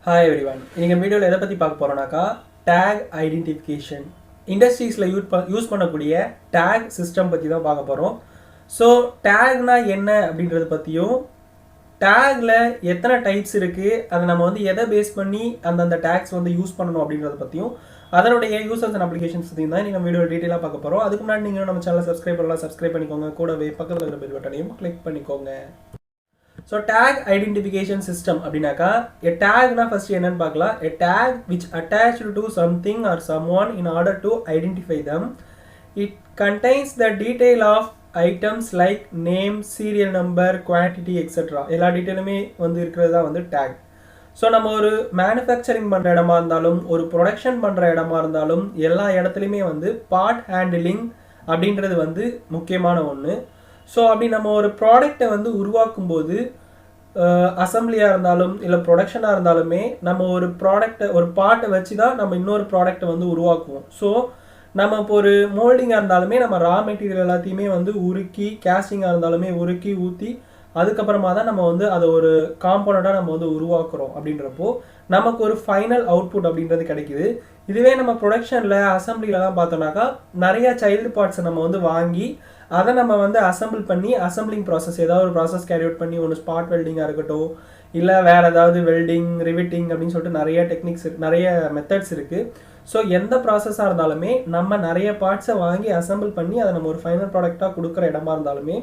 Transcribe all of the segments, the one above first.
Hi everyone. இந்த வீடியோல எதை பத்தி பார்க்க போறோம்னாக்கா tag identification. இண்டஸ்ட்ரீஸ்ல யூஸ் பண்ணக்கூடிய tag சிஸ்டம் பத்தி தான் பார்க்க போறோம். ஸோ டேக்னா என்ன அப்படின்றத பத்தியும் டேக்ல எத்தனை டைப்ஸ் இருக்கு அதை நம்ம வந்து எதை பேஸ் பண்ணி அந்த டேக்ஸ் வந்து யூஸ் பண்ணணும் அப்படின்றத பத்தியும் அதனுடைய யூசர்ஸ் அண்ட் அப்ளிகேஷன்ஸ் பற்றியும் தான் நீங்கள் வீடியோ டீட்டெயிலாக பார்க்க போகிறோம். அதுக்கு முன்னாடி நீங்கள் நம்ம சேனலை சப்ஸ்கிரைப் பண்ணலாம், சப்ஸ்கிரைப் பண்ணிக்கோங்க. கூடவே பக்கத்தில் இருக்கிற பெல் பட்டனையும் கிளிக் பண்ணிக்கோங்க. So tag identification system அப்படினாக்கா a tagனா first என்னன்னு பார்க்கலாம். A tag which attached to something or someone in order to identify them. It contains the detail of items like name, serial number, quantity etc. எல்லா டீடைலுமே வந்து இருக்கிறது தான் வந்து tag. So நம்ம ஒரு மேனுஃபேக்சரிங் பண்ணுற இடமா இருந்தாலும் ஒரு ப்ரொடக்ஷன் பண்ணுற இடமா இருந்தாலும் எல்லா இடத்துலையுமே வந்து பார்ட் ஹேண்டிலிங் அப்படின்றது வந்து முக்கியமான ஒன்று. ஸோ அப்படி நம்ம ஒரு ப்ராடக்டை வந்து உருவாக்கும் போது அசம்பிளியாக இருந்தாலும் இல்லை ப்ரொடக்ஷனாக இருந்தாலுமே நம்ம ஒரு ப்ராடக்டை ஒரு பார்ட்டை வச்சு தான் நம்ம இன்னொரு ப்ராடக்டை வந்து உருவாக்குவோம். ஸோ நம்ம இப்போ ஒரு மோல்டிங்காக இருந்தாலுமே நம்ம ரா மெட்டீரியல் எல்லாத்தையுமே வந்து உருக்கி, கேஸ்டிங்காக இருந்தாலுமே உருக்கி ஊற்றி அதுக்கப்புறமா தான் நம்ம வந்து அதை ஒரு காம்போனண்ட்டாக நம்ம வந்து உருவாக்குறோம். அப்படின்றப்போ நமக்கு ஒரு ஃபைனல் அவுட்புட் அப்படின்றது கிடைக்குது. இதுவே நம்ம ப்ரொடக்ஷனில் அசம்பிளிலலாம் பார்த்தோம்னாக்கா நிறையா சைல்டு பார்ட்ஸை நம்ம வந்து வாங்கி அதை நம்ம வந்து அசம்பிள் பண்ணி அசம்பிளிங் ப்ராசஸ் ஏதாவது ஒரு ப்ராசஸ் கேரி அவுட் பண்ணி ஒன்று ஸ்பாட் வெல்டிங்காக இருக்கட்டும், இல்லை வேறு ஏதாவது வெல்டிங், ரிவிட்டிங் அப்படின்னு சொல்லிட்டு நிறைய டெக்னிக்ஸ் நிறைய மெத்தட்ஸ் இருக்குது. ஸோ எந்த ப்ராசஸாக இருந்தாலுமே நம்ம நிறைய பார்ட்ஸை வாங்கி அசம்பிள் பண்ணி அதை நம்ம ஒரு ஃபைனல் ப்ராடக்டாக கொடுக்குற இடமா இருந்தாலுமே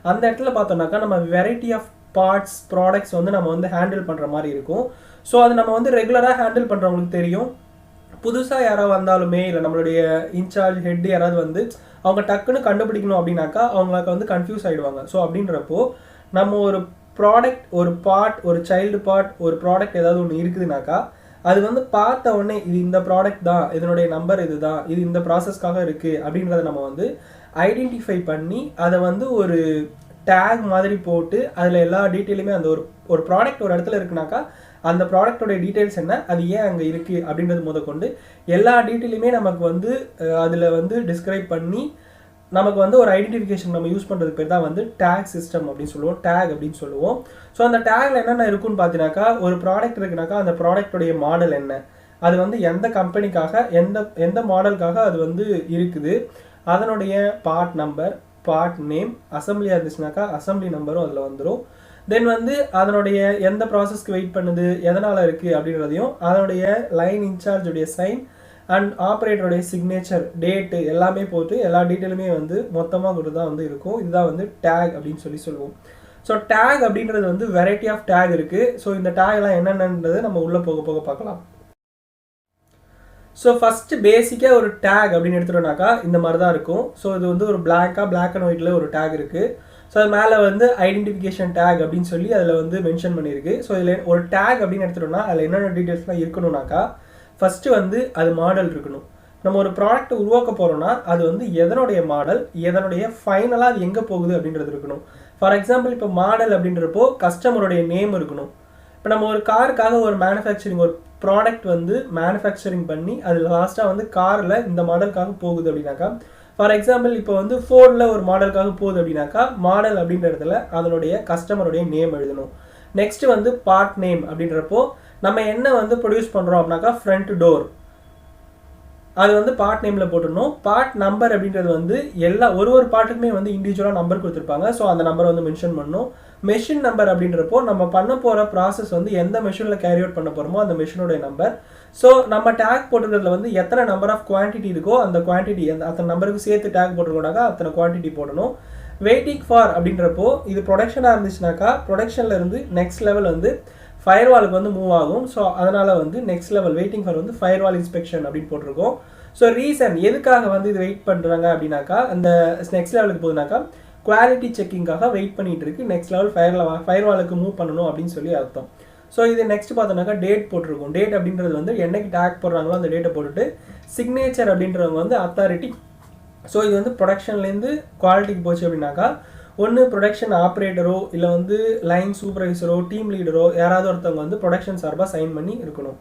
அந்த இடத்துல பார்த்தோம்னாக்கா நம்ம வெரைட்டி ஆஃப் பார்ட்ஸ் ப்ராடக்ட்ஸ் வந்து நம்ம வந்து ஹேண்டில் பண்ணுற மாதிரி இருக்கும். ஸோ அது நம்ம வந்து ரெகுலராக ஹேண்டில் பண்ணுறவங்களுக்கு தெரியும். புதுசாக யாராவது வந்தாலுமே இல்லை நம்மளுடைய இன்சார்ஜ் ஹெட் யாராவது வந்து அவங்க டக்குன்னு கண்டுபிடிக்கணும் அப்படின்னாக்கா அவங்களுக்கு வந்து கன்ஃபியூஸ் ஆகிடுவாங்க. ஸோ அப்படின்றப்போ நம்ம ஒரு ப்ராடக்ட், ஒரு பார்ட், ஒரு சைல்டு பார்ட், ஒரு ப்ராடக்ட் ஏதாவது ஒன்று இருக்குதுனாக்கா அது வந்து பார்த்த உடனே இது இந்த ப்ராடக்ட் தான், இதனுடைய நம்பர் இது தான், இது இந்த ப்ராசஸ்க்காக இருக்குது அப்படின்றத நம்ம வந்து ஐடென்டிஃபை பண்ணி அதை வந்து ஒரு டேக் மாதிரி போட்டு அதில் எல்லா டீட்டெயிலுமே அந்த ஒரு ப்ராடக்ட் ஒரு இடத்துல இருக்குனாக்கா அந்த ப்ராடக்டோடைய டீட்டெயில்ஸ் என்ன, அது ஏன் அங்கே இருக்குது அப்படின்றது முதற்கொண்டு எல்லா டீட்டெயிலுமே நமக்கு வந்து அதில் வந்து டிஸ்கிரைப் பண்ணி நமக்கு வந்து ஒரு ஐடென்டிஃபிகேஷன் நம்ம யூஸ் பண்ணுறதுக்கு பேர் தான் வந்து டேக் சிஸ்டம் அப்படின்னு சொல்லுவோம், டேக் அப்படின்னு சொல்லுவோம். ஸோ அந்த டேக்ல என்னென்ன இருக்குன்னு பார்த்தீங்கன்னாக்கா ஒரு ப்ராடக்ட் இருக்குனாக்கா அந்த ப்ராடக்டோடைய மாடல் என்ன, அது வந்து எந்த கம்பெனிக்காக எந்த மாடலுக்காக அது வந்து இருக்குது, அதனுடைய பார்ட் நம்பர், பார்ட் நேம், அசம்பிளியாக இருந்துச்சுனாக்கா அசம்பிளி நம்பரும் அதில் வந்துடும். தென் வந்து அதனுடைய எந்த ப்ராசஸ்க்கு வெயிட் பண்ணுது, எதனால் இருக்குது அப்படின்றதையும், அதனுடைய லைன் இன்சார்ஜுடைய சைன் அண்ட் ஆப்ரேட்டருடைய சிக்னேச்சர், டேட்டு எல்லாமே போட்டு எல்லா டீட்டெயிலுமே வந்து மொத்தமாக கொடுத்து தான் வந்து இருக்கும். இதுதான் வந்து டேக் அப்படின்னு சொல்லுவோம். ஸோ டேக் அப்படின்றது வந்து வெரைட்டி ஆஃப் டேக் இருக்குது. ஸோ இந்த டேக்லாம் என்னென்னன்றது நம்ம உள்ளே போக போக பார்க்கலாம். ஸோ ஃபஸ்ட்டு பேசிக்காக ஒரு டேக் அப்படின்னு எடுத்துட்டோம்னாக்கா இந்த மாதிரி தான் இருக்கும். ஸோ இது வந்து ஒரு பிளாக் அண்ட் ஒயிட்டில் ஒரு டேக் இருக்குது. ஸோ அது மேலே வந்து ஐடென்டிஃபிகேஷன் டேக் அப்படின்னு சொல்லி அதில் வந்து மென்ஷன் பண்ணியிருக்கு. ஸோ இதில் ஒரு டேக் அப்படின்னு எடுத்துட்டோம்னா அதில் என்னென்ன டீட்டெயில்ஸ்லாம் இருக்கணும்னாக்கா ஃபஸ்ட்டு வந்து அது மாடல் இருக்கணும். நம்ம ஒரு ப்ராடக்ட் உருவாக்க போகிறோம்னா அது வந்து எதனுடைய மாடல், எதனுடைய ஃபைனலாக அது எங்கே போகுது அப்படின்றது இருக்கணும். ஃபார் எக்ஸாம்பிள் இப்போ மாடல் அப்படின்றப்போ கஸ்டமருடைய நேம் இருக்கணும். இப்போ நம்ம ஒரு காருக்காக ஒரு மேனுஃபேக்சரிங் ஒரு ப்ராடக்ட் வந்து மேனுஃபேக்சரிங் பண்ணி அது லாஸ்ட்டாக வந்து காரில் இந்த மாடலுக்காக போகுது அப்படின்னாக்கா, ஃபார் எக்ஸாம்பிள் இப்போ வந்து ஃபோர்டில் ஒரு மாடலுக்காக போகுது அப்படின்னாக்கா மாடல் அப்படின்ற இடத்துல அதனுடைய கஸ்டமருடைய நேம் எழுதணும். நெக்ஸ்ட்டு வந்து பார்ட் நேம் அப்படின்றப்போ நம்ம என்ன வந்து ப்ரொடியூஸ் பண்ணுறோம் அப்படின்னாக்கா ஃப்ரண்ட் டோர், அது வந்து பார்ட் நேமில் போட்டுடணும். பார்ட் நம்பர் அப்படின்றது வந்து ஒரு பார்ட்டுக்குமே வந்து இண்டிவிஜுவலாக நம்பர் கொடுத்துருப்பாங்க. ஸோ அந்த நம்பரை வந்து மென்ஷன் பண்ணணும். மெஷின் நம்பர் அப்படின்றப்போ நம்ம பண்ண போகிற ப்ராசஸ் வந்து எந்த மெஷினில் கேரி அவுட் பண்ண போகிறோமோ அந்த மெஷினோடைய நம்பர். ஸோ நம்ம டேக் போட்டுக்கிறதுல வந்து எத்தனை நம்பர் ஆஃப் குவான்டிட்டி இருக்கோ அந்த குவான்டிட்டி அத்தனை நம்பருக்கு சேர்த்து டேக் போட்டுருக்கோம்னாக்கா அத்தனை குவான்டிட்டி போடணும். வெயிட்டிங் ஃபார் அப்படின்றப்போ இது ப்ரொடக்ஷனாக இருந்துச்சுனாக்கா ப்ரொடக்ஷனில் இருந்து நெக்ஸ்ட் லெவல் வந்து ஃபயர்வாலுக்கு வந்து மூவ் ஆகும். ஸோ அதனால் வந்து நெக்ஸ்ட் லெவல் வெயிட்டிங் ஃபார் வந்து ஃபயர்வால் இன்ஸ்பெக்ஷன் அப்படின்னு போட்டிருக்கோம். ஸோ ரீசன் எதுக்காக வந்து இது வெயிட் பண்ணுறாங்க அப்படின்னாக்கா அந்த நெக்ஸ்ட் லெவலுக்கு போகுதுனாக்கா குவாலிட்டி செக்கிங்காக வெயிட் பண்ணிட்டு இருக்கு. நெக்ஸ்ட் லெவல் ஃபயர்வாலுக்கு மூவ் பண்ணணும் அப்படின்னு சொல்லி அர்த்தம். ஸோ இது நெக்ஸ்ட் பார்த்தோம்னாக்கா டேட் போட்டிருக்கும். டேட் அப்படின்றது வந்து என்னைக்கு டேக் போடுறாங்களோ அந்த டேட்டை போட்டுட்டு சிக்னேச்சர் அப்படின்றவங்க வந்து அத்தாரிட்டி. ஸோ இது வந்து ப்ரொடக்ஷன்லேருந்து குவாலிட்டிக்கு போச்சு அப்படின்னாக்கா ஒன்று ப்ரொடக்ஷன் ஆப்ரேட்டரோ இல்லை வந்து லைன் சூப்பர்வைசரோ டீம் லீடரோ யாராவது ஒருத்தவங்க வந்து ப்ரொடக்ஷன் சார்பாக சைன் பண்ணி இருக்கணும்.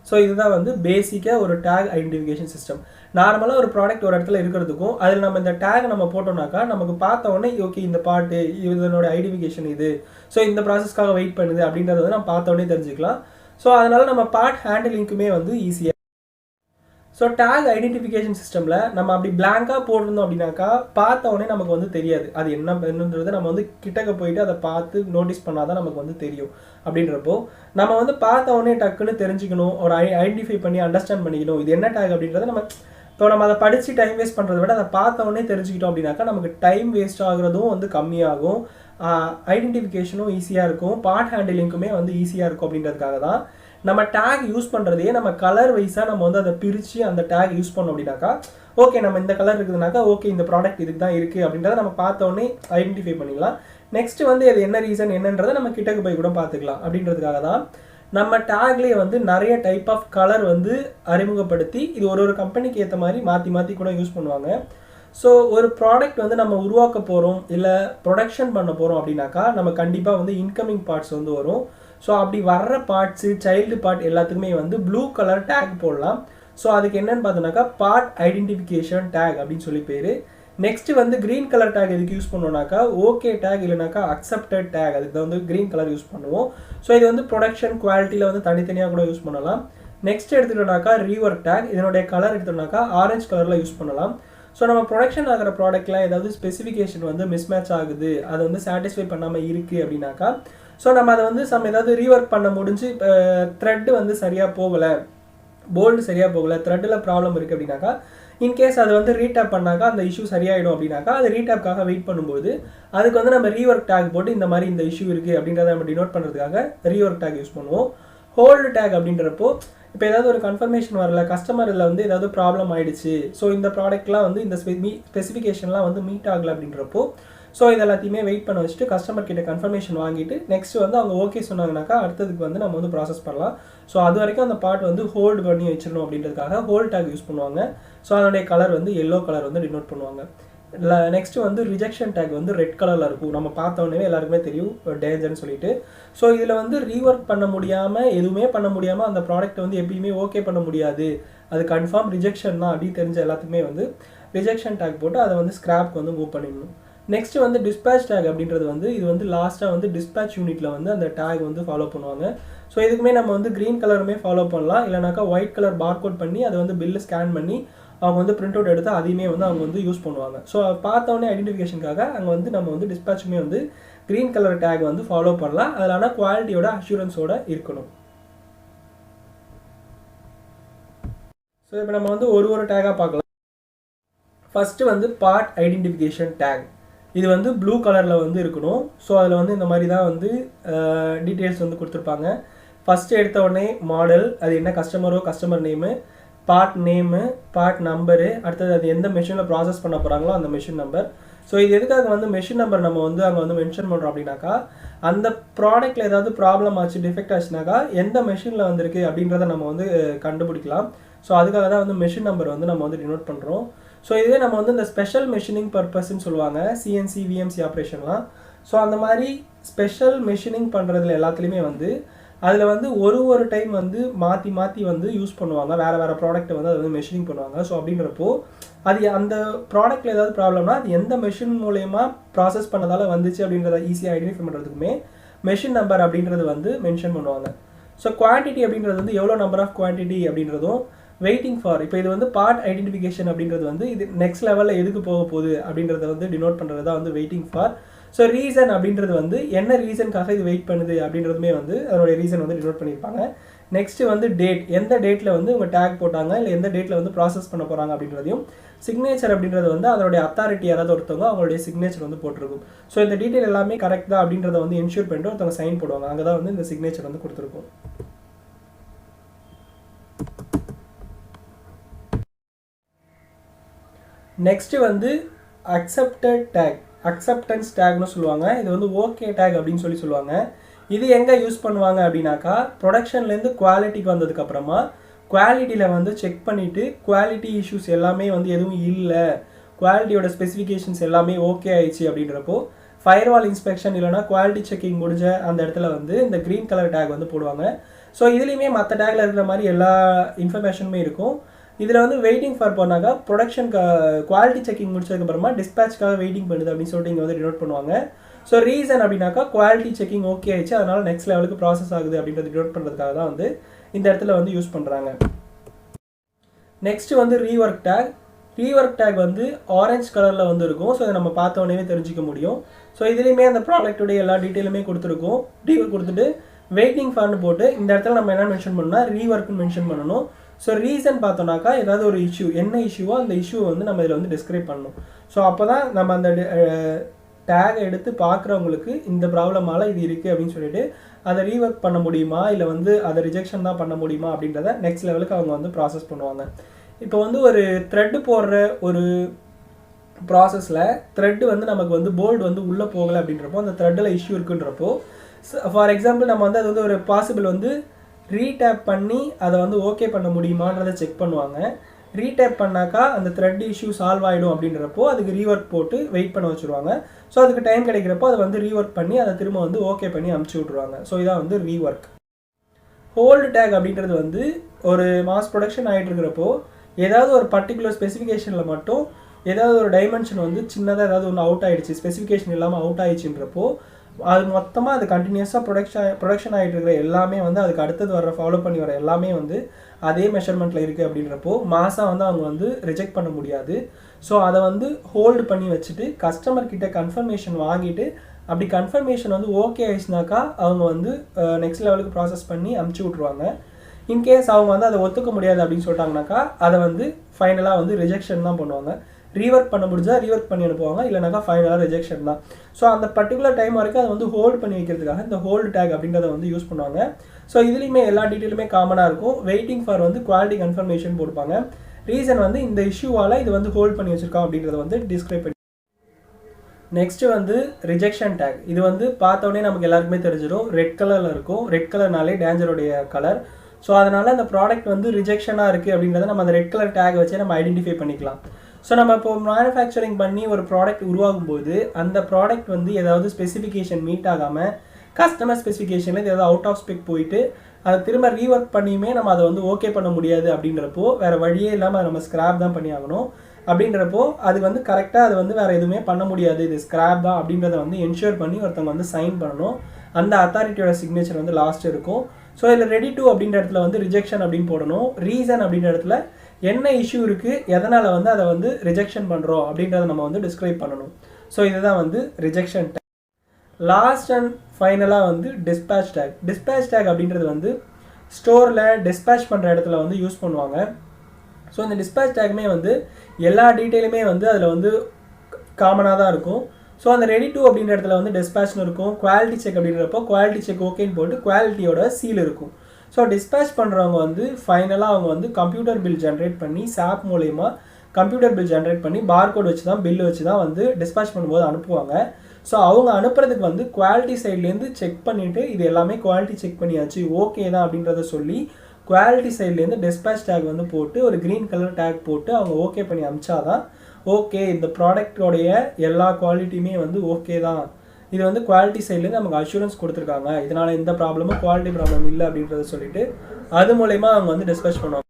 ஸோ இதுதான் வந்து பேசிக்காக ஒரு டேக் ஐடென்டிஃபிகேஷன் சிஸ்டம். நார்மலாக ஒரு ப்ராடக்ட் ஒரு இடத்துல இருக்கிறதுக்கும் அதில் நம்ம இந்த டேக் நம்ம போட்டோம்னாக்கா நமக்கு பார்த்த உடனே ஓகே இந்த பாட்டு இதனோட ஐடென்டிஃபிகேஷன் இது, ஸோ இந்த ப்ராசஸ்க்காக வெயிட் பண்ணுது அப்படின்றத வந்து நம்ம பார்த்த உடனே தெரிஞ்சுக்கலாம். ஸோ அதனால் நம்ம பார்ட் ஹேண்டிலிங்க்குமே வந்து ஈஸியாக. ஸோ டேக் ஐடென்டிஃபிகேஷன் சிஸ்டமில் நம்ம அப்படி பிளாங்காக போட்டிருந்தோம் அப்படின்னாக்கா பார்த்த உடனே நமக்கு வந்து தெரியாது அது என்னன்றதை நம்ம வந்து கிட்டக்க போயிட்டு அதை பார்த்து நோட்டீஸ் பண்ணால் தான் நமக்கு வந்து தெரியும். அப்படின்றப்போ நம்ம வந்து பார்த்த உடனே டக்குன்னு தெரிஞ்சுக்கணும், ஒரு ஐடென்டிஃபை பண்ணி அண்டர்ஸ்டாண்ட் பண்ணிக்கணும் இது என்ன டேக் அப்படின்றத நம்ம. இப்போ நம்ம அதை படித்து டைம் வேஸ்ட் பண்ணுறத விட அதை பார்த்த உடனே தெரிஞ்சுக்கிட்டோம் அப்படின்னாக்கா நமக்கு டைம் வேஸ்ட் ஆகுறதும் வந்து கம்மியாகும், ஐடென்டிஃபிகேஷனும் ஈஸியாக இருக்கும், பார்ட் ஹேண்டிலிங்க்குமே வந்து ஈஸியாக இருக்கும். அப்படின்றதுக்காக தான் நம்ம டேக் யூஸ் பண்ணுறதையே நம்ம கலர் வைஸாக நம்ம வந்து அதை பிரித்து அந்த டேக் யூஸ் பண்ணோம் அப்படின்னாக்கா ஓகே நம்ம இந்த கலர் இருக்குதுனாக்கா ஓகே இந்த ப்ராடக்ட் இதுக்கு தான் இருக்குது அப்படின்றத நம்ம பார்த்தோன்னே ஐடென்டிஃபை பண்ணிக்கலாம். நெக்ஸ்ட் வந்து அது என்ன ரீசன் என்னன்றதை நம்ம கிட்டக்கு போய் கூட பார்த்துக்கலாம். அப்படின்றதுக்காக தான் நம்ம டேக்லேயே வந்து நிறைய டைப் ஆஃப் கலர் வந்து அறிமுகப்படுத்தி இது ஒரு கம்பெனிக்கு ஏற்ற மாதிரி மாற்றி கூட யூஸ் பண்ணுவாங்க. ஸோ ஒரு ப்ராடக்ட் வந்து நம்ம உருவாக்க போகிறோம் இல்லை ப்ரொடக்ஷன் பண்ண போகிறோம் அப்படின்னாக்கா நம்ம கண்டிப்பாக வந்து இன்கமிங் பார்ட்ஸ் வந்து வரும். ஸோ அப்படி வர்ற பார்ட்ஸு சைல்டு பார்ட் எல்லாத்துக்குமே வந்து ப்ளூ கலர் டேக் போடலாம். ஸோ அதுக்கு என்னென்னு பார்த்தோன்னாக்கா பார்ட் ஐடென்டிஃபிகேஷன் டேக் அப்படின்னு சொல்லி பேர். நெக்ஸ்ட்டு வந்து க்ரீன் கலர் டேக் எதுக்கு யூஸ் பண்ணுவோம்னாக்கா ஓகே டேக் இல்லைனாக்கா அக்செப்டட் டேக் அதுக்கு தான் வந்து க்ரீன் கலர் யூஸ் பண்ணுவோம். ஸோ இது வந்து ப்ரொடக்ஷன் குவாலிட்டியில் வந்து தனித்தனியாக கூட யூஸ் பண்ணலாம். நெக்ஸ்ட் எடுத்துட்டோம்னாக்கா ரீவொர்க் டேக், இதனுடைய கலர் எடுத்தோம்னாக்கா ஆரஞ்சு கலரில் யூஸ் பண்ணலாம். ஸோ நம்ம ப்ரொடக்ஷன் ஆகிற ப்ராடக்ட்டில் ஏதாவது ஸ்பெசிஃபிகேஷன் வந்து மிஸ்மேட்ச் ஆகுது அது வந்து சாட்டிஸ்ஃபை பண்ணாமல் இருக்குது அப்படின்னாக்கா ஸோ நம்ம அதை வந்து ஏதாவது ரீவொர்க் பண்ண முடிஞ்சு த்ரெட்டு வந்து சரியாக போகலை, போல்டு சரியாக போகலை, த்ரெட்டில் ப்ராப்ளம் இருக்குது அப்படின்னாக்கா இன்கேஸ் அது வந்து ரீடேப் பண்ணாக்கா அந்த இஷ்யூ சரியாயிடும் அப்படின்னாக்கா அது ரீடேப்காக வெயிட் பண்ணும்போது அதுக்கு வந்து நம்ம ரீவொர்க் டேக் போட்டு இந்த மாதிரி இந்த இஷ்யூ இருக்குது அப்படின்றத நம்ம டினோட் பண்ணுறதுக்காக ரீவொர்க் டேக் யூஸ் பண்ணுவோம். ஹோல்டு டேக் அப்படின்றப்போ இப்போ ஏதாவது ஒரு கன்ஃபர்மேஷன் வரல, கஸ்டமரில் வந்து ஏதாவது ப்ராப்ளம் ஆகிடுச்சு, ஸோ இந்த ப்ராடக்ட்லாம் வந்து இந்த ஸ்பெசிஃபிகேஷன்லாம் வந்து மீட் ஆகலை அப்படின்றப்போ ஸோ இது எல்லாத்தையுமே வெயிட் பண்ண வச்சுட்டு கஸ்டமர் கிட்ட கன்ஃபர்மேஷன் வாங்கிட்டு நெக்ஸ்ட் வந்து அவங்க ஓகே சொன்னாங்கனாக்கா அடுத்ததுக்கு வந்து நம்ம வந்து ப்ராசஸ் பண்ணலாம். ஸோ அது வரைக்கும் அந்த பார்ட் வந்து ஹோல்டு பண்ணி வச்சிடணும் அப்படின்றதுக்காக ஹோல்ட் டேக் யூஸ் பண்ணுவாங்க. ஸோ அதனுடைய கலர் வந்து எல்லோ கலர் வந்து டினோட் பண்ணுவாங்க. நெக்ஸ்ட் வந்து ரிஜெக்ஷன் டேக் வந்து ரெட் கலரில் இருக்கும், நம்ம பார்த்தோன்னே எல்லாருக்குமே தெரியும் டேஞ்சர்னு சொல்லிட்டு. ஸோ இதில் வந்து ரீவொர்க் பண்ண முடியாமல் எதுவுமே பண்ண முடியாமல் அந்த ப்ராடக்ட்டை வந்து எப்பயுமே ஓகே பண்ண முடியாது, அது கன்ஃபார்ம் ரிஜெக்ஷன் தான் அப்படின்னு தெரிஞ்ச எல்லாத்துக்குமே வந்து ரிஜெக்ஷன் டேக் போட்டு அதை வந்து ஸ்கிராப்க்கு வந்து மூவ் பண்ணிடணும். நெக்ஸ்ட் வந்து டிஸ்பேச் டேக் அப்படின்றது வந்து இது வந்து லாஸ்ட்டாக வந்து டிஸ்பேச் யூனிட்டில் வந்து அந்த டேக் வந்து ஃபாலோ பண்ணுவாங்க. ஸோ இதுக்குமே நம்ம வந்து க்ரீன் கலருமே ஃபாலோ பண்ணலாம், இல்லைனாக்கா ஒயிட் கலர் பார்கோட் பண்ணி அதை வந்து பில்லு ஸ்கேன் பண்ணி அவங்க வந்து பிரிண்ட் அவுட் எடுத்து அதையுமே வந்து அவங்க வந்து யூஸ் பண்ணுவாங்க. ஸோ பார்த்தோன்னே ஐடென்டிஃபிகேஷனுக்காக அங்கே வந்து நம்ம வந்து டிஸ்பேச்சுமே வந்து க்ரீன் கலர் டேக் வந்து ஃபாலோ பண்ணலாம். அதில் ஆனால் குவாலிட்டியோட அஷூரன்ஸோட இருக்கணும். ஸோ இப்போ நம்ம வந்து ஒரு டேக்காக பார்க்கலாம். ஃபஸ்ட்டு வந்து பார்ட் ஐடென்டிஃபிகேஷன் டேக், இது வந்து ப்ளூ கலரில் வந்து இருக்கணும். ஸோ அதில் வந்து இந்த மாதிரி தான் வந்து டீட்டெயில்ஸ் வந்து கொடுத்துருப்பாங்க. ஃபஸ்ட்டு எடுத்த உடனே மாடல், அது என்ன கஸ்டமரோ customer name, part name, part number, அடுத்தது அது எந்த மெஷினில் ப்ராசஸ் பண்ண போகிறாங்களோ அந்த மெஷின் நம்பர். ஸோ இது எதுக்காக வந்து மெஷின் நம்பர் நம்ம வந்து அங்கே வந்து மென்ஷன் பண்ணுறோம் அப்படின்னாக்கா அந்த ப்ராடக்ட்டில் ஏதாவது ப்ராப்ளம் ஆச்சு, டிஃபெக்ட் ஆச்சுனாக்கா எந்த மெஷினில் வந்திருக்கு அப்படின்றத நம்ம வந்து கண்டுபிடிக்கலாம். ஸோ அதுக்காக தான் வந்து மெஷின் நம்பர் வந்து நம்ம வந்து டினோட் பண்ணுறோம். ஸோ இதுவே நம்ம வந்து இந்த ஸ்பெஷல் மெஷினிங் பர்பஸ்ன்னு சொல்லுவாங்க, சிஎன்சி விஎம்சி ஆப்ரேஷன்லாம். ஸோ அந்த மாதிரி ஸ்பெஷல் மெஷினிங் பண்ணுறதுல எல்லாத்துலேயுமே வந்து அதில் வந்து ஒரு டைம் வந்து மாற்றி வந்து யூஸ் பண்ணுவாங்க, வேறு ப்ராடக்ட்டை வந்து அதை வந்து மெஷினிங் பண்ணுவாங்க. ஸோ அப்படின்றப்போ அது அந்த ப்ராடக்ட்டில் ஏதாவது ப்ராப்ளம்னா அது எந்த மெஷின் மூலயமா ப்ராசஸ் பண்ணதால் வந்துச்சு அப்படின்றத ஈஸியாக ஐடென்டிஃபை பண்ணுறதுக்குமே மெஷின் நம்பர் அப்படின்றது வந்து மென்ஷன் பண்ணுவாங்க. ஸோ குவான்டிட்டி அப்படின்றது வந்து எவ்வளோ நம்பர் ஆஃப் குவான்டிட்டி அப்படின்றதும் வெயிட்டிங் ஃபார், இப்போ இது வந்து பார்ட் ஐடென்டிஃபிகேஷன் அப்படின்றது வந்து இது நெக்ஸ்ட் லெவலில் எதுக்கு போக போகுது அப்படின்றத வந்து டினோட் பண்ணுறது தான் வந்து வெயிட்டிங் ஃபார். ஸோ ரீசன் அப்படின்றது வந்து என்ன ரீசனுக்காக இது வெயிட் பண்ணுது அப்படின்றதுமே வந்து அதனுடைய ரீசன் வந்து டினோட் பண்ணியிருப்பாங்க. நெக்ஸ்ட்டு வந்து டேட், எந்த டேட்டில் வந்து உங்கள் டேக் போட்டாங்க இல்லை எந்த டேட்டில் வந்து ப்ராசஸ் பண்ண போகிறாங்க அப்படின்றதையும். சிக்னேச்சர் அப்படின்றது வந்து அதனுடைய அத்தாரிட்டி யாராவது ஒருத்தவங்க அவங்களுடைய சிக்னேச்சர் வந்து போட்டிருக்கும். ஸோ இந்த டீட்டெயில் எல்லாமே கரெக்ட் தான் அப்படின்றத வந்து என்ஷூர் பண்ணிட்டு ஒருத்தவங்க சைன் போடுவாங்க, அங்கே தான் வந்து இந்த சிக்னேச்சர் வந்து கொடுத்துருக்கும். நெக்ஸ்ட்டு வந்து அக்செப்டட் டேக், அக்செப்டன்ஸ் டேக்னு சொல்லுவாங்க. இது வந்து ஓகே டேக் அப்படின்னு சொல்லுவாங்க. இது எங்கே யூஸ் பண்ணுவாங்க அப்படின்னாக்கா ப்ரொடக்ஷன்லேருந்து குவாலிட்டிக்கு வந்ததுக்கப்புறமா குவாலிட்டியில் வந்து செக் பண்ணிவிட்டு குவாலிட்டி இஷ்யூஸ் எல்லாமே வந்து எதுவும் இல்லை, குவாலிட்டியோட ஸ்பெசிஃபிகேஷன்ஸ் எல்லாமே ஓகே ஆயிடுச்சு அப்படின்றப்போ ஃபயர்வால் இன்ஸ்பெக்ஷன் இல்லைனா குவாலிட்டி செக்கிங் முடிஞ்ச அந்த இடத்துல வந்து இந்த க்ரீன் கலர் டேக் வந்து போடுவாங்க. ஸோ இதுலேயுமே மற்ற டேக்கில் இருக்கிற மாதிரி எல்லா இன்ஃபர்மேஷனுமே இருக்கும். இதில் வந்து வெயிட்டிங் ஃபார் போனாக்கா ப்ரொடக்ஷன் குவாலிட்டி செக்கிங் முடிச்சதுக்கப்புறமா டிஸ்பேச்சுக்காக வெயிட்டிங் பண்ணுது அப்படின்னு சொல்லிட்டு இங்கே வந்து டினோட் பண்ணுவாங்க. ஸோ ரீசன் அப்படின்னாக்கா குவாலிட்டி செக்கிங் ஓகே ஆயிடுச்சு, அதனால் நெக்ஸ்ட் லெவலுக்கு ப்ராசஸ் ஆகுது அப்படின்றது டினோட் பண்ணுறதுக்காக தான் வந்து இந்த இடத்துல வந்து யூஸ் பண்ணுறாங்க. நெக்ஸ்ட் வந்து ரீவொர்க் டேக். ரீவொர்க் டேக் வந்து ஆரஞ்ச் கலரில் வந்து இருக்கும். ஸோ இதை நம்ம பார்த்தோன்னே தெரிஞ்சிக்க முடியும். ஸோ இதுலேயுமே அந்த ப்ராடக்ட்டுடைய எல்லா டீட்டெயிலுமே கொடுத்துருக்கும். கொடுத்துட்டு வெயிட்டிங் ஃபார்னு போட்டு இந்த இடத்துல நம்ம என்ன மென்ஷன் பண்ணணும்னா ரீவொர்க்னு மென்ஷன் பண்ணணும். ஸோ ரீசன் பார்த்தோம்னாக்கா ஏதாவது ஒரு இஷ்யூ, என்ன இஷ்யூவோ அந்த இஷ்யூவை வந்து நம்ம இதில் வந்து டிஸ்கிரைப் பண்ணணும். ஸோ அப்போ தான் நம்ம அந்த டேகை எடுத்து பார்க்குறவங்களுக்கு இந்த ப்ராப்ளமால் இது இருக்குது அப்படின்னு சொல்லிட்டு அதை ரீவொர்க் பண்ண முடியுமா இல்லை வந்து அதை ரிஜெக்ஷன் தான் பண்ண முடியுமா அப்படின்றத நெக்ஸ்ட் லெவலுக்கு அவங்க வந்து ப்ராசஸ் பண்ணுவாங்க. இப்போ வந்து ஒரு த்ரெட்டு போடுற ஒரு ப்ராசஸில் த்ரெட்டு வந்து நமக்கு வந்து போல்டு வந்து உள்ளே போகலை அப்படின்றப்போ அந்த த்ரெட்டில் இஷ்யூ இருக்குன்றப்போ ஃபார் எக்ஸாம்பிள் நம்ம வந்து அது வந்து ஒரு பாசிபிள் வந்து ரீடேப் பண்ணி அதை வந்து ஓகே பண்ண முடியுமான்றதை செக் பண்ணுவாங்க. ரீடேப் பண்ணாக்கா அந்த த்ரெட் இஷ்யூ சால்வ் ஆகிடும் அப்படின்றப்போ அதுக்கு ரீவொர்க் போட்டு வெயிட் பண்ண வச்சுருவாங்க. ஸோ அதுக்கு டைம் கிடைக்கிறப்போ அதை வந்து ரீவொர்க் பண்ணி அதை திரும்ப வந்து ஓகே பண்ணி அமுச்சு விட்ருவாங்க. ஸோ இதான் வந்து ரீவொர்க். ஹோல்டு டேக் அப்படின்றது வந்து ஒரு மாஸ் ப்ரொடக்ஷன் ஆகிட்டு இருக்கிறப்போ ஏதாவது ஒரு பர்டிகுலர் ஸ்பெசிஃபிகேஷனில் மட்டும் ஏதாவது ஒரு டைமென்ஷன் வந்து சின்னதாக ஏதாவது ஒன்று அவுட் ஆகிடுச்சு, ஸ்பெசிஃபிகேஷன் இல்லாமல் அவுட் ஆகிடுச்சுன்றப்போ அது மொத்தமாக அது கண்டினியூஸாக ப்ரொடக்ஷன் ஆகிட்டு இருக்கிற எல்லாமே வந்து அதுக்கு அடுத்தது வர ஃபாலோ பண்ணி வர எல்லாமே வந்து அதே மெஷர்மெண்ட்டில் இருக்குது அப்படின்றப்போ மாதம் வந்து அவங்க வந்து ரிஜெக்ட் பண்ண முடியாது. ஸோ அதை வந்து ஹோல்டு பண்ணி வச்சுட்டு கஸ்டமர்கிட்ட கன்ஃபர்மேஷன் வாங்கிட்டு அப்படி கன்ஃபர்மேஷன் வந்து ஓகே ஆயிடுச்சுனாக்கா அவங்க வந்து நெக்ஸ்ட் லெவலுக்கு ப்ராசஸ் பண்ணி அமுச்சு விட்ருவாங்க. இன்கேஸ் அவங்க வந்து அதை ஒத்துக்க முடியாது அப்படின்னு சொல்லிட்டாங்கனாக்கா அதை வந்து ஃபைனலாக வந்து ரிஜெக்ஷன் தான் பண்ணுவாங்க. ரீவொர்க் பண்ண முடிஞ்சால் ரீவொர்க் பண்ணி அனுப்புவாங்க, இல்லைனாக்கா ஃபைனலாக ரிஜெக்ஷன் தான். ஸோ அந்த பர்டிகுலர் டைம் வரைக்கும் அதை வந்து ஹோல்டு பண்ணி வைக்கிறதுக்காக இந்த ஹோல்டு டேக் அப்படின்றத வந்து யூஸ் பண்ணுவாங்க. ஸோ இதுலேயுமே எல்லா டீட்டெயிலுமே காமனாக இருக்கும். வெயிட்டிங் ஃபார் வந்து குவாலிட்டி கன்ஃபர்மேஷன் போட்டுப்பாங்க. ரீசன் வந்து இந்த இஷ்யூவால் இது வந்து ஹோல்ட் பண்ணி வச்சிருக்கோம் அப்படின்றத வந்து டிஸ்கிரைப் பண்ணி. நெக்ஸ்ட் வந்து ரிஜெக்ஷன் டேக். இது வந்து பார்த்தோன்னே நமக்கு எல்லாருக்குமே தெரிஞ்சிடும், ரெட் கலரில் இருக்கும். ரெட் கலர்னாலே டேஞ்சருடைய கலர். ஸோ அதனால் அந்த ப்ராடக்ட் வந்து ரிஜெக்ஷனாக இருக்குது அப்படின்றத நம்ம அந்த ரெட் கலர் டேக் வச்சே நம்ம ஐடென்டிஃபை பண்ணிக்கலாம். ஸோ நம்ம இப்போ மேனுஃபேக்சரிங் பண்ணி ஒரு ப்ராடக்ட் உருவாகும் போது அந்த ப்ராடக்ட் வந்து ஏதாவது ஸ்பெசிஃபிகேஷன் மீட் ஆகாமல் கஸ்டமர் ஸ்பெசிஃபிகேஷனில் ஏதாவது அவுட் ஆஃப் ஸ்பெக் போயிட்டு அதை திரும்ப ரீவொர்க் பண்ணியுமே நம்ம அதை வந்து ஓகே பண்ண முடியாது அப்படின்றப்போ வேறு வழியே இல்லாமல் அதை நம்ம ஸ்க்ராப் தான் பண்ணி ஆகணும். அப்படின்றப்போ அது வந்து கரெக்டாக அது வந்து வேறு எதுவுமே பண்ண முடியாது, இது ஸ்க்ராப் தான் அப்படின்றத வந்து என்ஷூர் பண்ணி ஒருத்தவங்க வந்து சைன் பண்ணணும். அந்த அத்தாரிட்டியோட சிக்னேச்சர் வந்து லாஸ்ட் இருக்கும். ஸோ இதில் ரெடி டு அப்படின்ற இடத்துல வந்து ரிஜெக்ஷன் அப்படின்னு போடணும். ரீசன் அப்படின்ற இடத்துல என்ன இஷ்யூ இருக்குது, எதனால் வந்து அதை வந்து ரிஜெக்ஷன் பண்ணுறோம் அப்படின்றத நம்ம வந்து டிஸ்கிரைப் பண்ணணும். ஸோ இதுதான் வந்து ரிஜெக்ஷன் டேக். லாஸ்ட் அண்ட் ஃபைனலாக வந்து டிஸ்பேச் டேக். டிஸ்பேச் டேக் அப்படின்றது வந்து ஸ்டோரில் டிஸ்பேச் பண்ணுற இடத்துல வந்து யூஸ் பண்ணுவாங்க. ஸோ இந்த டிஸ்பேச் டேக்குமே வந்து எல்லா டீட்டெயிலுமே வந்து அதில் வந்து காமனாக தான் இருக்கும். ஸோ அந்த ரெடி டு அப்படின்ற இடத்துல வந்து டிஸ்பேச்னு இருக்கும். குவாலிட்டி செக் அப்படின்றப்போ குவாலிட்டி செக் ஓகேன்னு போட்டு குவாலிட்டியோட சீல் இருக்கும். ஸோ டிஸ்பேச் பண்ணுறவங்க வந்து ஃபைனலாக அவங்க வந்து கம்ப்யூட்டர் பில் ஜென்ரேட் பண்ணி சாப் மூலயமா கம்ப்யூட்டர் பில் ஜென்ரேட் பண்ணி பார்கோட் வச்சு தான் பில் வச்சு தான் வந்து டிஸ்பேச் பண்ணும்போது அனுப்புவாங்க. ஸோ அவங்க அனுப்புறதுக்கு வந்து குவாலிட்டி சைட்லேருந்து செக் பண்ணிவிட்டு இது எல்லாமே குவாலிட்டி செக் பண்ணியாச்சு ஓகே தான் அப்படின்றத சொல்லி குவாலிட்டி சைட்லேருந்து டிஸ்பேச் டேக் வந்து போட்டு ஒரு க்ரீன் கலர் டேக் போட்டு அவங்க ஓகே பண்ணி அனுப்பிச்சாதான் ஓகே இந்த ப்ராடக்டோடைய எல்லா குவாலிட்டியுமே வந்து ஓகே தான், இது வந்து குவாலிட்டி சைட்லேருந்து நமக்கு அஷூரன்ஸ் கொடுத்துருக்காங்க, இதனால் எந்த ப்ராப்ளமும் குவாலிட்டி ப்ராப்ளம் இல்லை அப்படின்றத சொல்லிட்டு அது மூலயமா அவங்க வந்து டிஸ்பேச் பண்ணுவாங்க.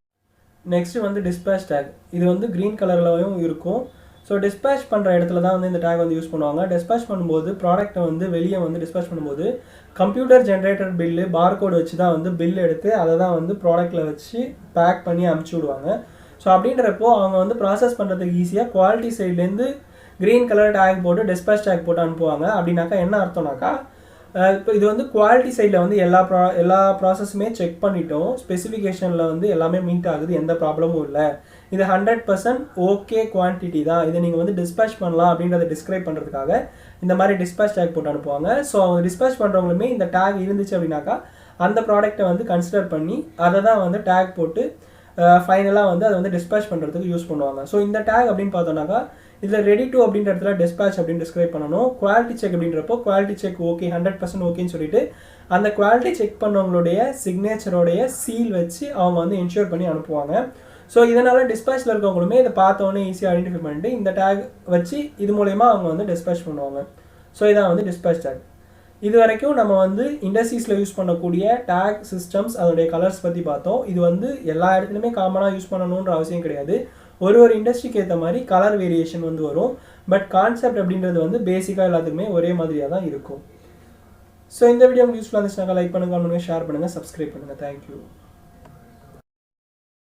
நெக்ஸ்ட்டு வந்து டிஸ்பேச் டேக். இது வந்து க்ரீன் கலர்லையும் இருக்கும். ஸோ டிஸ்பேச் பண்ணுற இடத்துல தான் வந்து இந்த டேக் வந்து யூஸ் பண்ணுவாங்க. டிஸ்பேச் பண்ணும்போது ப்ராடக்ட்டை வந்து வெளியே வந்து டிஸ்பேச் பண்ணும்போது கம்ப்யூட்டர் ஜென்ரேட்டட் பில்லு பார்கோடு வச்சு தான் வந்து பில் எடுத்து அதை தான் வந்து ப்ராடக்ட்டில் வச்சு பேக் பண்ணி அனுப்பிச்சி விடுவாங்க. ஸோ அப்படின்றப்போ அவங்க வந்து ப்ராசஸ் பண்ணுறதுக்கு ஈஸியாக குவாலிட்டி சைட்லேருந்து க்ரீன் கலர் டேக் போட்டு டிஸ்பேச் டேக் போட்டு அனுப்புவாங்க. அப்படின்னாக்கா என்ன அர்த்தம்னாக்கா இப்போ இது வந்து குவாலிட்டி சைடில் வந்து எல்லா ப்ராசஸுமே செக் பண்ணிட்டோம், ஸ்பெசிஃபிகேஷனில் வந்து எல்லாமே மீட் ஆகுது, எந்த ப்ராப்ளமும் இல்லை, இது 100% ஓகே குவான்டிட்டி தான், இதை நீங்கள் வந்து டிஸ்பேச் பண்ணலாம் அப்படின்றத டிஸ்கிரைப் பண்ணுறதுக்காக இந்த மாதிரி டிஸ்பேச் டேக் போட்டு அனுப்புவாங்க. ஸோ அவங்க டிஸ்பேச் பண்ணுறவங்களுமே இந்த டேக் இருந்துச்சு அப்படின்னாக்கா அந்த ப்ராடக்ட்டை வந்து கன்சிடர் பண்ணி அதை தான் வந்து டேக் போட்டு ஃபைனலாக வந்து அதை வந்து டிஸ்பேச் பண்ணுறதுக்கு யூஸ் பண்ணுவாங்க. ஸோ இந்த டேக் அப்படின்னு பார்த்தோன்னாக்கா இதில் ரெடி டு அப்படின்ற இடத்துல டிஸ்பேச் அப்படின்னு டிஸ்கிரைப் பண்ணணும். குவாலிட்டி செக் அப்படின்றப்போ குவாலிட்டி செக் ஓகே 100% ஓகேன்னு சொல்லிட்டு அந்த குவாலிட்டி செக் பண்ணவங்களுடைய சிக்னேச்சரோடைய சீல் வச்சு அவங்க வந்து என்ஷூர் பண்ணி அனுப்புவாங்க. ஸோ இதனால் டிஸ்பேச்சில் இருக்கவங்களுமே இதை பார்த்தோன்னே ஈஸியாக ஐடென்டிஃபை பண்ணிட்டு இந்த டேக் வச்சு இது மூலயமா அவங்க வந்து டிஸ்பேச் பண்ணுவாங்க. ஸோ இதான் வந்து டிஸ்பேச் டேக். இது வரைக்கும் நம்ம வந்து இண்டஸ்ட்ரீஸில் யூஸ் பண்ணக்கூடிய டேக் சிஸ்டம்ஸ் அதோடைய கலர்ஸ் பற்றி பார்த்தோம். இது வந்து எல்லா இடத்துலையுமே காமனாக யூஸ் பண்ணணுன்ற அவசியம் கிடையாது. ஒரு இண்டஸ்ட்ரிக்கு ஏற்ற மாதிரி கலர் வேரியேஷன் வந்து வரும். பட் கான்செப்ட் அப்படின்றது வந்து பேசிக்காக எல்லாத்துக்குமே ஒரே மாதிரியாக தான் இருக்கும். ஸோ இந்த வீடியோ உங்களுக்கு யூஸ்ஃபுல்லாக இருந்துச்சுனாக்கா லைக் பண்ணுங்கள், கமெண்ட் பண்ணுங்கள், ஷேர் பண்ணுங்கள், சப்ஸ்கிரைப் பண்ணுங்கள். தேங்க்யூ.